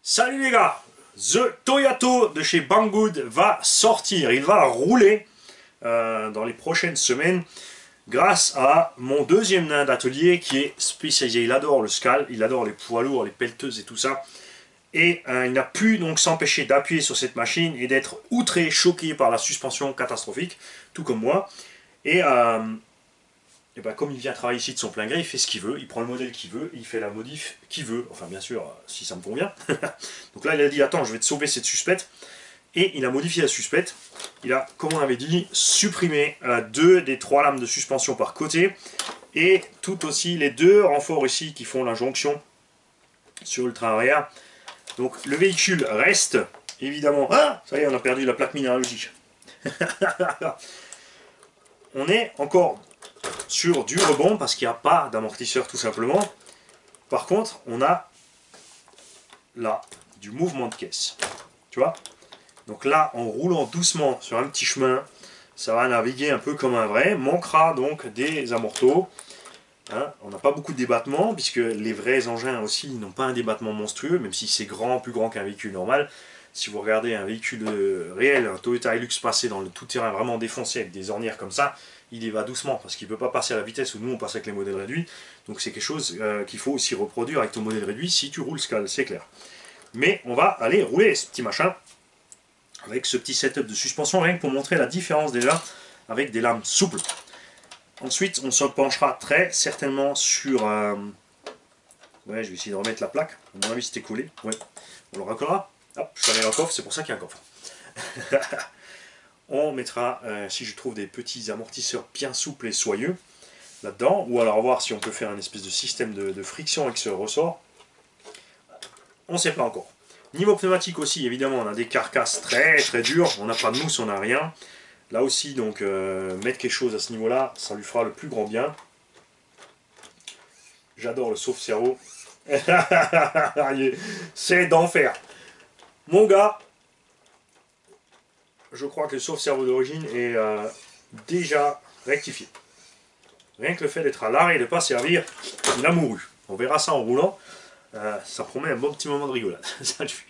Salut les gars, The Toyato de chez Banggood va sortir, il va rouler dans les prochaines semaines grâce à mon deuxième nain d'atelier qui est spécialisé, il adore le scal, il adore les poids lourds, les pelleteuses et tout ça. Et il n'a pu donc s'empêcher d'appuyer sur cette machine et d'être outré, choqué par la suspension catastrophique, tout comme moi. Et ben, comme il vient travailler ici de son plein gré, il fait ce qu'il veut, il prend le modèle qu'il veut, il fait la modif qu'il veut, enfin bien sûr, si ça me convient. Donc là il a dit attends, je vais te sauver cette suspette, et il a modifié la suspette. Il a, comme on avait dit, supprimé deux des trois lames de suspension par côté, et tout aussi les deux renforts ici qui font la jonction sur le train arrière. Donc le véhicule reste, évidemment, ah, ça y est, on a perdu la plaque minéralogique. On est encore sur du rebond parce qu'il n'y a pas d'amortisseur tout simplement. Par contre, on a là du mouvement de caisse. Tu vois? Donc là, en roulant doucement sur un petit chemin, ça va naviguer un peu comme un vrai. Manquera donc des amortos. Hein, on n'a pas beaucoup de débattement puisque les vrais engins aussi n'ont pas un débattement monstrueux, même si c'est grand, plus grand qu'un véhicule normal. Si vous regardez un véhicule réel, un Toyota Hilux passé dans le tout-terrain vraiment défoncé avec des ornières comme ça, il y va doucement parce qu'il ne peut pas passer à la vitesse où nous on passe avec les modèles réduits. Donc c'est quelque chose qu'il faut aussi reproduire avec ton modèle réduit si tu roules Scal, c'est clair. Mais on va aller rouler ce petit machin avec ce petit setup de suspension, rien que pour montrer la différence déjà avec des lames souples. Ensuite on se penchera très certainement sur... Ouais, je vais essayer de remettre la plaque. À mon avis c'était collé. Ouais, on le recollera. Hop, je ferme un coffre, c'est pour ça qu'il y a un coffre. On mettra, si je trouve des petits amortisseurs bien souples et soyeux là-dedans, ou alors voir si on peut faire un espèce de système de friction avec ce ressort. On ne sait pas encore. Niveau pneumatique aussi, évidemment, on a des carcasses très très dures, on n'a pas de mousse, on n'a rien. Là aussi, donc, mettre quelque chose à ce niveau-là, ça lui fera le plus grand bien. J'adore le sauve-cerveau. C'est d'enfer. Mon gars, je crois que le sauve-cerveau d'origine est déjà rectifié. Rien que le fait d'être à l'arrêt et de ne pas servir, il a mouru. On verra ça en roulant. Ça promet un bon petit moment de rigolade. Salut.